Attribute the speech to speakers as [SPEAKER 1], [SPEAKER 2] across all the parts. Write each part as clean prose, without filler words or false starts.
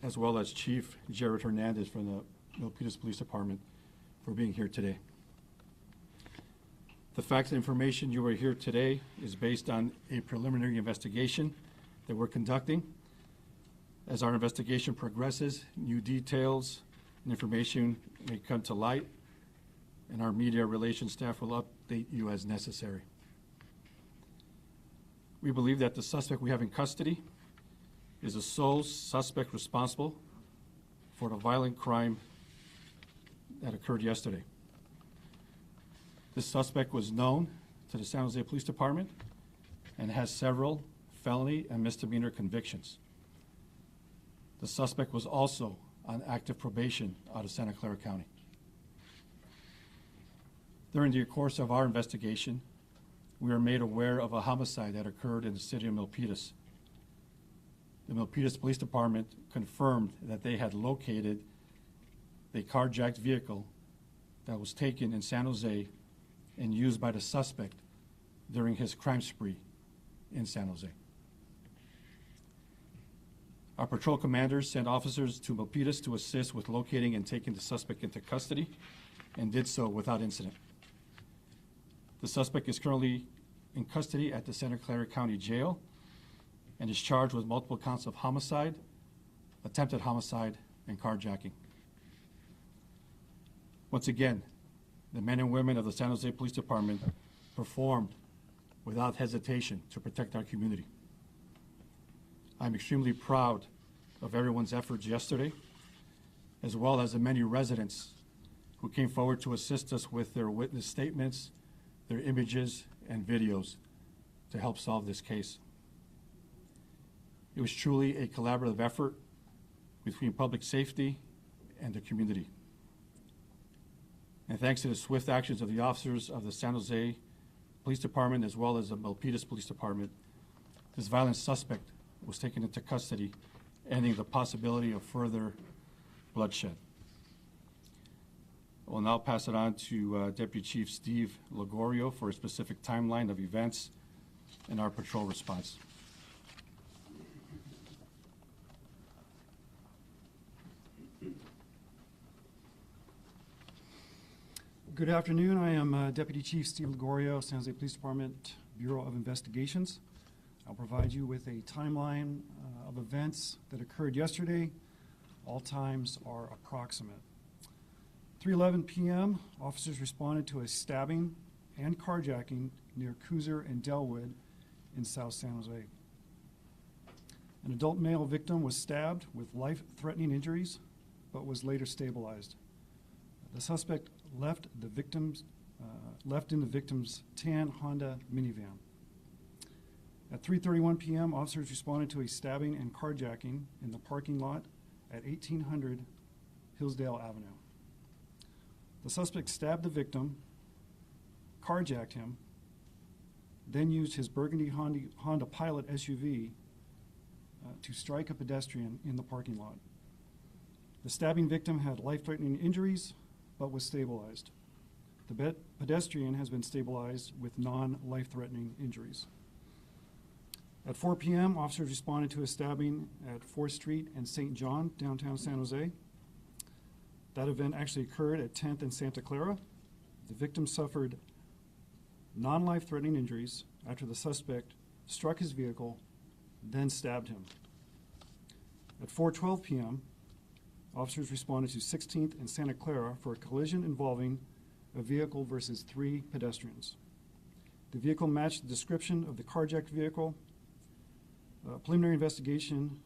[SPEAKER 1] as well as Chief Jared Hernandez from the Milpitas Police Department for being here today. The facts and information you are here today is based on a preliminary investigation that we're conducting. As our investigation progresses, new details and information may come to light, and our media relations staff will update you as necessary. We believe that the suspect we have in custody is the sole suspect responsible for the violent crime that occurred yesterday. This suspect was known to the San Jose Police Department and has several felony and misdemeanor convictions. The suspect was also on active probation out of Santa Clara County. During the course of our investigation, we were made aware of a homicide that occurred in the city of Milpitas. The Milpitas Police Department confirmed that they had located a carjacked vehicle that was taken in San Jose and used by the suspect during his crime spree in San Jose. Our patrol commanders sent officers to Milpitas to assist with locating and taking the suspect into custody, and did so without incident. The suspect is currently in custody at the Santa Clara County Jail and is charged with multiple counts of homicide, attempted homicide, and carjacking. Once again, the men and women of the San Jose Police Department performed without hesitation to protect our community. I'm extremely proud of everyone's efforts yesterday, as well as the many residents who came forward to assist us with their witness statements, their images, and videos to help solve this case. It was truly a collaborative effort between public safety and the community. And thanks to the swift actions of the officers of the San Jose Police Department as well as the Milpitas Police Department, this violent suspect was taken into custody, ending the possibility of further bloodshed. I will now pass it on to Deputy Chief Steve Ligorio for a specific timeline of events and our patrol response.
[SPEAKER 2] Good afternoon. I am Deputy Chief Steve Ligorio, San Jose Police Department Bureau of Investigations. I'll provide you with a timeline of events that occurred yesterday. All times are approximate. 3:11 p.m., officers responded to a stabbing and carjacking near Cooser and Delwood in South San Jose. An adult male victim was stabbed with life-threatening injuries, but was later stabilized. The suspect left in the victim's tan Honda minivan. At 3:31 p.m., officers responded to a stabbing and carjacking in the parking lot at 1800 Hillsdale Avenue. The suspect stabbed the victim, carjacked him, then used his burgundy Honda Pilot SUV to strike a pedestrian in the parking lot. The stabbing victim had life-threatening injuries, but was stabilized. The pedestrian has been stabilized with non-life-threatening injuries. At 4 p.m., officers responded to a stabbing at 4th Street and St. John, downtown San Jose. That event actually occurred at 10th and Santa Clara. The victim suffered non-life-threatening injuries after the suspect struck his vehicle, then stabbed him. At 4:12 p.m., officers responded to 16th and Santa Clara for a collision involving a vehicle versus 3 pedestrians. The vehicle matched the description of the carjacked vehicle. Preliminary investigation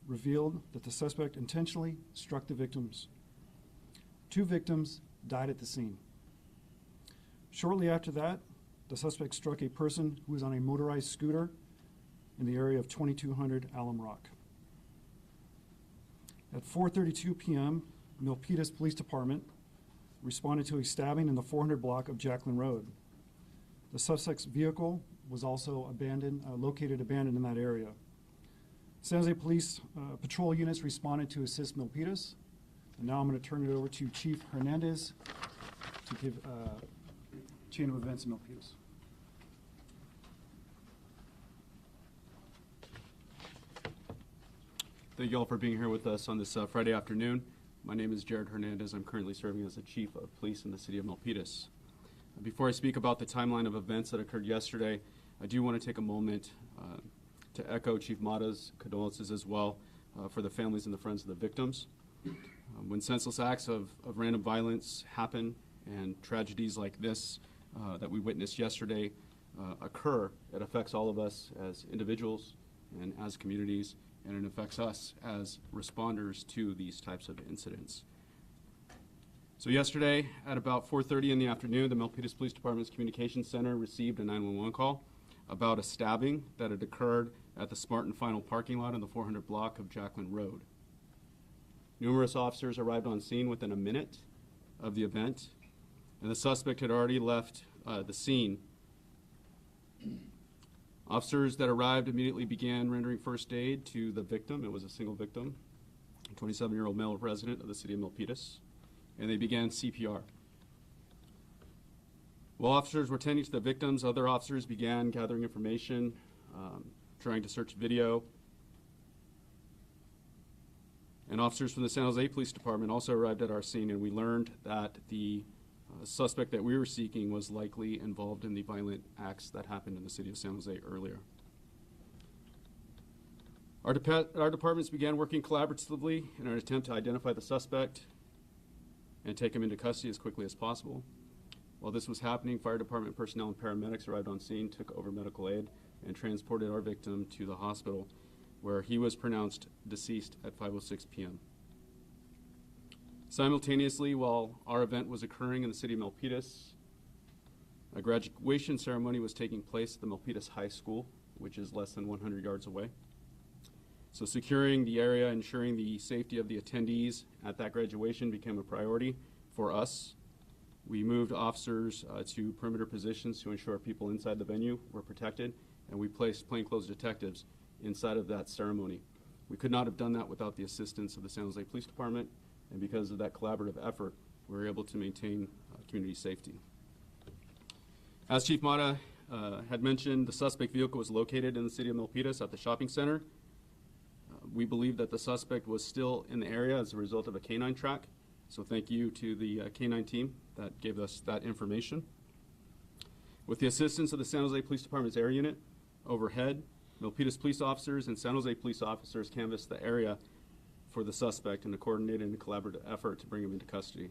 [SPEAKER 2] revealed that the suspect intentionally struck the victims. 2 victims died at the scene. Shortly after that, the suspect struck a person who was on a motorized scooter in the area of 2200 Alum Rock. At 4:32 p.m., Milpitas Police Department responded to a stabbing in the 400 block of Jacqueline Road. The suspect's vehicle was also located abandoned in that area. San Jose Police patrol units responded to assist Milpitas. And now I'm going to turn it over to Chief Hernandez to give chain of events in Milpitas.
[SPEAKER 3] Thank you all for being here with us on this Friday afternoon. My name is Jared Hernandez. I'm currently serving as the Chief of Police in the City of Milpitas. Before I speak about the timeline of events that occurred yesterday, I do want to take a moment to echo Chief Mata's condolences as well for the families and the friends of the victims. When senseless acts of random violence happen and tragedies like this that we witnessed yesterday occur, it affects all of us as individuals and as communities, and it affects us as responders to these types of incidents. So yesterday at about 4:30 in the afternoon, the Milpitas Police Department's Communications Center received a 911 call about a stabbing that had occurred at the Smart and Final parking lot in the 400 block of Jacqueline Road. Numerous officers arrived on scene within a minute of the event, and the suspect had already left the scene. Officers that arrived immediately began rendering first aid to the victim. It was a single victim, a 27-year-old male resident of the city of Milpitas, and they began CPR. While officers were tending to the victims, other officers began gathering information, trying to search video. And officers from the San Jose Police Department also arrived at our scene, and we learned that the suspect that we were seeking was likely involved in the violent acts that happened in the city of San Jose earlier. Our departments began working collaboratively in an attempt to identify the suspect and take him into custody as quickly as possible. While this was happening, fire department personnel and paramedics arrived on scene, took over medical aid, and transported our victim to the hospital, where he was pronounced deceased at 5:06 p.m. Simultaneously, while our event was occurring in the city of Milpitas, a graduation ceremony was taking place at the Milpitas High School, which is less than 100 yards away. So securing the area, ensuring the safety of the attendees at that graduation became a priority for us. We moved officers to perimeter positions to ensure people inside the venue were protected, and we placed plainclothes detectives inside of that ceremony. We could not have done that without the assistance of the San Jose Police Department, and because of that collaborative effort, we were able to maintain community safety. As Chief Mata had mentioned, the suspect vehicle was located in the city of Milpitas at the shopping center. We believe that the suspect was still in the area as a result of a canine track, so thank you to the canine team that gave us that information. With the assistance of the San Jose Police Department's air unit overhead, Milpitas police officers and San Jose police officers canvassed the area for the suspect in a coordinated and collaborative effort to bring him into custody.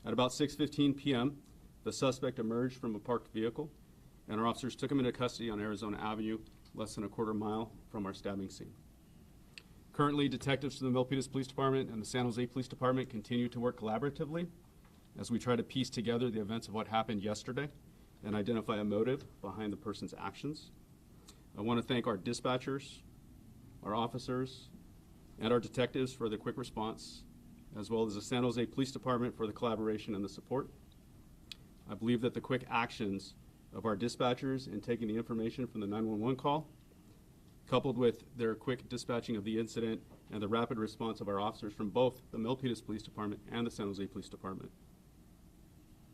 [SPEAKER 3] At about 6:15 p.m., the suspect emerged from a parked vehicle, and our officers took him into custody on Arizona Avenue, less than a quarter mile from our stabbing scene. Currently, detectives from the Milpitas Police Department and the San Jose Police Department continue to work collaboratively as we try to piece together the events of what happened yesterday and identify a motive behind the person's actions. I want to thank our dispatchers, our officers, and our detectives for the quick response, as well as the San Jose Police Department for the collaboration and the support. I believe that the quick actions of our dispatchers in taking the information from the 911 call, coupled with their quick dispatching of the incident and the rapid response of our officers from both the Milpitas Police Department and the San Jose Police Department.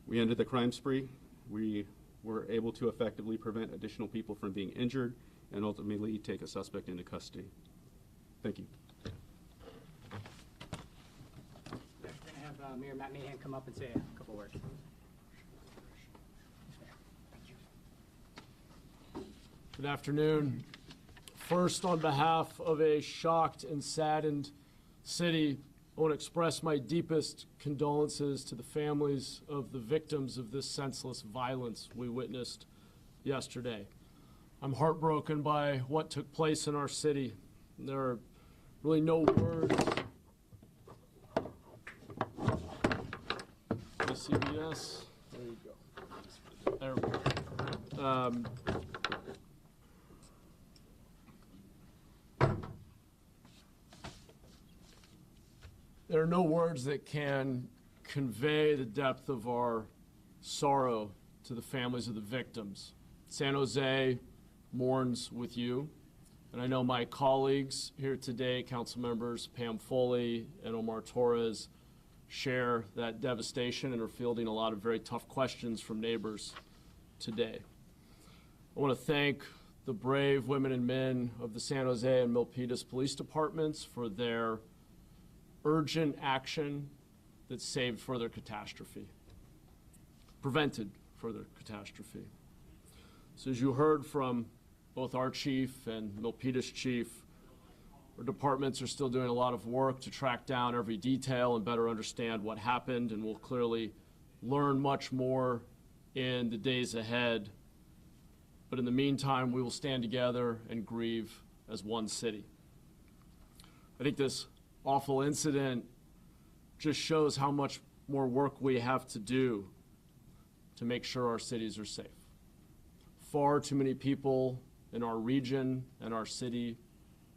[SPEAKER 3] We ended the crime spree. We were able to effectively prevent additional people from being injured and ultimately take a suspect into custody. Thank you.
[SPEAKER 4] We're going to have Mayor Matt Mahan come up and say a couple words.
[SPEAKER 5] Good afternoon. First, on behalf of a shocked and saddened city, I want to express my deepest condolences to the families of the victims of this senseless violence we witnessed yesterday. I'm heartbroken by what took place in our city. There are really no words. CBS. There you go. There we go. There are no words that can convey the depth of our sorrow to the families of the victims. San Jose mourns with you, and I know my colleagues here today, council members Pam Foley and Omar Torres, share that devastation and are fielding a lot of very tough questions from neighbors today. I want to thank the brave women and men of the San Jose and Milpitas Police Departments for their urgent action that saved further catastrophe, prevented further catastrophe. So as you heard from both our chief and Milpitas chief, our departments are still doing a lot of work to track down every detail and better understand what happened, and we'll clearly learn much more in the days ahead. But in the meantime, we will stand together and grieve as one city. I think this awful incident just shows how much more work we have to do to make sure our cities are safe. Far too many people in our region and our city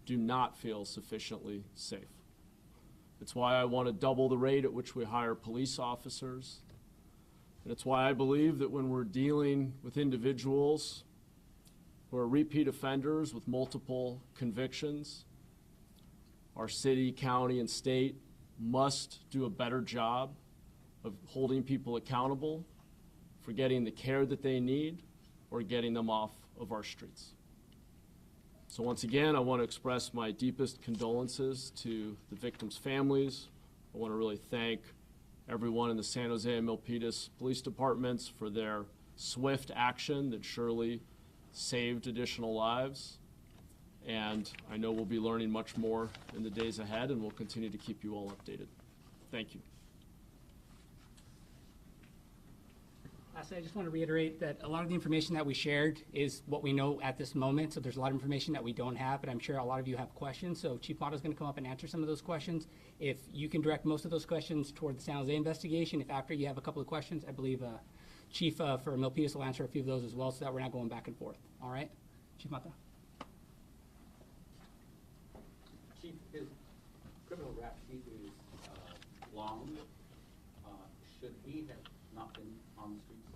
[SPEAKER 5] do not feel sufficiently safe. It's why I want to double the rate at which we hire police officers. And it's why I believe that when we're dealing with individuals who are repeat offenders with multiple convictions, our city, county, and state must do a better job of holding people accountable for getting the care that they need or getting them off of our streets. So once again, I want to express my deepest condolences to the victims' families. I want to really thank everyone in the San Jose and Milpitas police departments for their swift action that surely saved additional lives. And I know we'll be learning much more in the days ahead, and we'll continue to keep you all updated. Thank you.
[SPEAKER 4] Lastly, I just want to reiterate that a lot of the information that we shared is what we know at this moment. So there's a lot of information that we don't have, but I'm sure a lot of you have questions. So Chief Mata is going to come up and answer some of those questions. If you can direct most of those questions toward the San Jose investigation, if after you have a couple of questions, I believe Chief for Milpitas will answer a few of those as well, so that we're not going back and forth. All right, Chief Mata.
[SPEAKER 6] Chief, his criminal rap sheet is long. Should he have not been on the streets?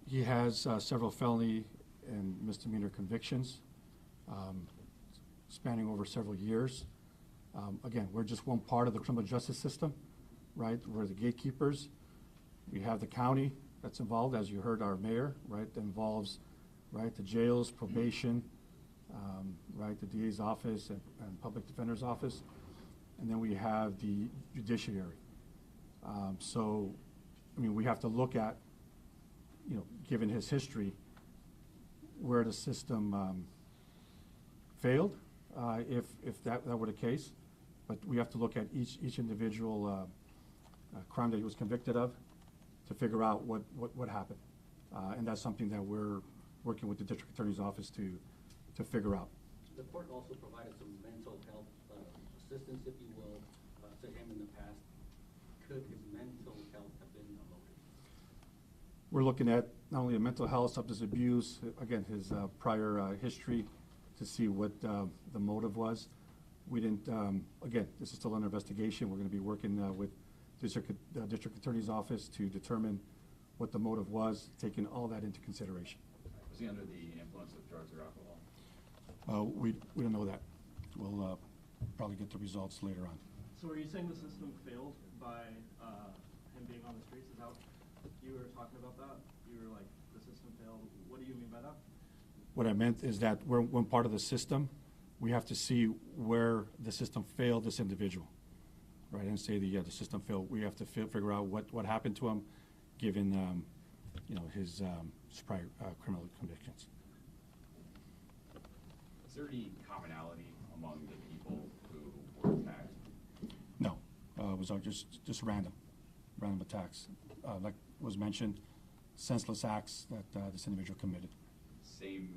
[SPEAKER 1] He has several felony and misdemeanor convictions spanning over several years. Again, we're just one part of the criminal justice system, right? We're the gatekeepers. We have the county that's involved, as you heard our mayor, right? That involves, right, the jails, probation, right, the DA's office and public defender's office. And then we have the judiciary. So, I mean, we have to look at, you know, given his history, where the system failed, if that were the case. But we have to look at each individual crime that he was convicted of to figure out what happened. And that's something that we're working with the district attorney's office to figure out.
[SPEAKER 6] The court also provided some mental health assistance, if you will, to him in the past. Could his mental health have been a motive?
[SPEAKER 1] We're looking at not only a mental health, substance abuse, again, his prior history to see what the motive was. We didn't, again, this is still under investigation. We're going to be working with district attorney's office to determine what the motive was, taking all that into consideration.
[SPEAKER 7] Was he under the influence of drugs or alcohol?
[SPEAKER 1] We don't know that. We'll probably get the results later on.
[SPEAKER 8] So are you saying the system failed by him being on the streets? Is that what you were talking about that? You were like, the system failed. What do you mean by that?
[SPEAKER 1] What I meant is that we're one part of the system. We have to see where the system failed this individual, right? And say the system failed. We have to figure out what happened to him, given you know, his prior criminal convictions.
[SPEAKER 7] Is there any commonality among the people who were attacked?
[SPEAKER 1] No, it was just random attacks. Like was mentioned, senseless acts that this individual committed.
[SPEAKER 7] Same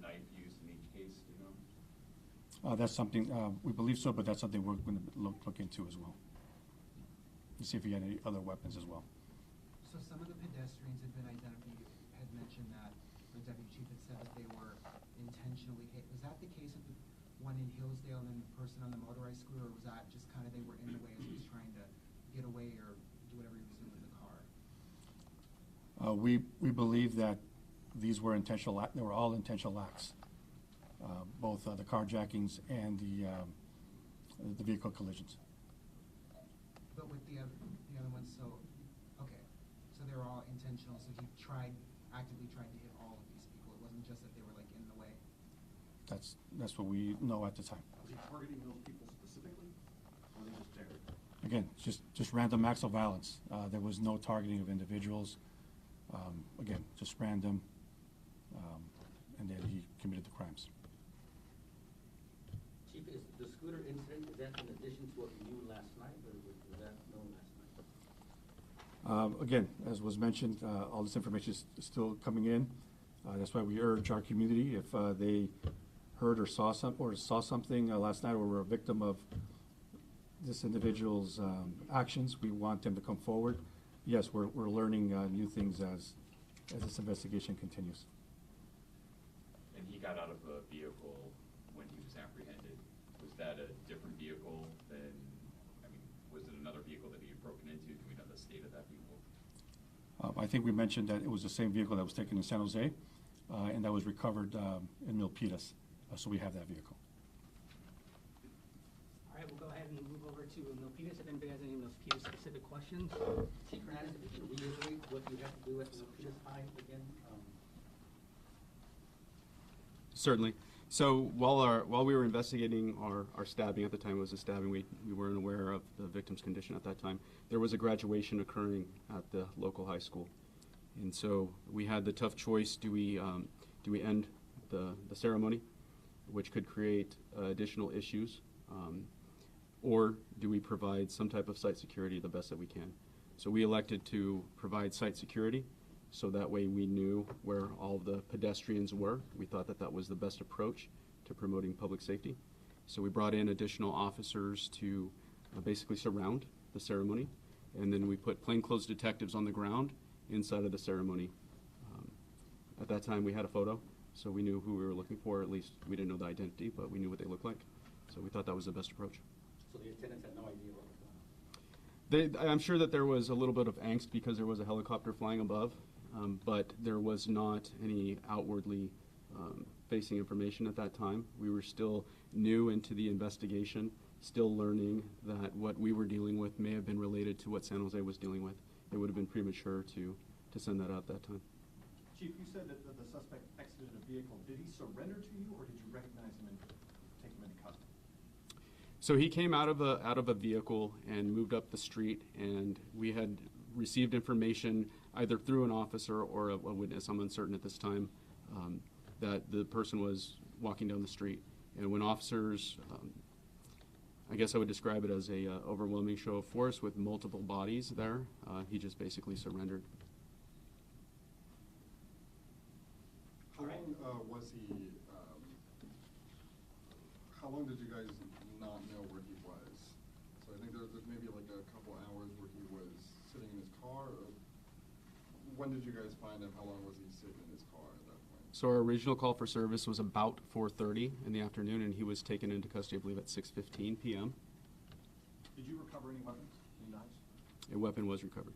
[SPEAKER 7] knife used in each case, do you know?
[SPEAKER 1] That's something, we believe so, but that's something we're going to look into as well, to see if he had any other weapons as well.
[SPEAKER 9] So some of the pedestrians had been identified, had mentioned that the deputy chief had said that they were intentionally hit. Was that the case of the one in Hillsdale and then the person on the motorized scooter, or was that just kind of they were in the way as he was trying to get away or do whatever he was doing in the car?
[SPEAKER 1] We believe that these were intentional. They were all intentional acts, both the carjackings and the vehicle collisions.
[SPEAKER 9] But with the other ones, so okay, so they were all intentional. So he actively tried to hit all wasn't just that they were like in the way?
[SPEAKER 1] That's what we know at the time.
[SPEAKER 10] Was he targeting those people specifically, or were they just there?
[SPEAKER 1] Again, just random acts of violence. There was no targeting of individuals. Again, just random, and then he committed the crimes.
[SPEAKER 6] Chief, is the scooter incident, is that in addition to what you knew last night, or was that known last night?
[SPEAKER 1] Again, as was mentioned, all this information is still coming in. That's why we urge our community, if they heard or saw something last night or were a victim of this individual's actions, we want them to come forward. Yes, we're learning new things as this investigation continues.
[SPEAKER 7] And he got out of a vehicle when he was apprehended. Was that a different vehicle than, I mean, was it another vehicle that he had broken into? Do we know the state of that vehicle?
[SPEAKER 1] I think we mentioned that it was the same vehicle that was taken in San Jose, and that was recovered in Milpitas. So we have that vehicle.
[SPEAKER 4] All right, we'll go ahead and move over to Milpitas if anybody has any Milpitas specific questions.
[SPEAKER 6] Chief Hernandez, if you can reiterate what you have to do at Milpitas High again?
[SPEAKER 3] Certainly. So while we were investigating our stabbing, at the time it was a stabbing, we weren't aware of the victim's condition at that time. There was a graduation occurring at the local high school. And so we had the tough choice, do we end the ceremony, which could create additional issues, or do we provide some type of site security the best that we can? So we elected to provide site security, so that way we knew where all the pedestrians were. We thought that that was the best approach to promoting public safety. So we brought in additional officers to basically surround the ceremony, and then we put plainclothes detectives on the ground inside of the ceremony. At that time, we had a photo, so we knew who we were looking for. At least we didn't know the identity, but we knew what they looked like. So we thought that was the best approach.
[SPEAKER 6] So the attendants had no idea what was going on?
[SPEAKER 3] I'm sure that there was a little bit of angst because there was a helicopter flying above, but there was not any outwardly facing information at that time. We were still new into the investigation, still learning that what we were dealing with may have been related to what San Jose was dealing with. It would have been premature to send that out at that time.
[SPEAKER 10] Chief, you said that the suspect exited a vehicle. Did he surrender to you, or did you recognize him and take him into custody?
[SPEAKER 3] So he came out of a vehicle and moved up the street, and we had received information either through an officer or a witness, I'm uncertain at this time, that the person was walking down the street. And when officers, I guess I would describe it as a overwhelming show of force with multiple bodies there, he just basically surrendered.
[SPEAKER 11] How long was he, how long did you guys not know where he was? So I think there's maybe like a couple hours where he was sitting in his car. Or when did you guys find him? How long was he sitting in his car at that point?
[SPEAKER 3] So our original call for service was about 4:30 in the afternoon, and he was taken into custody, I believe, at 6:15 p.m.
[SPEAKER 10] Did you recover any weapons, any knives?
[SPEAKER 3] A weapon was recovered.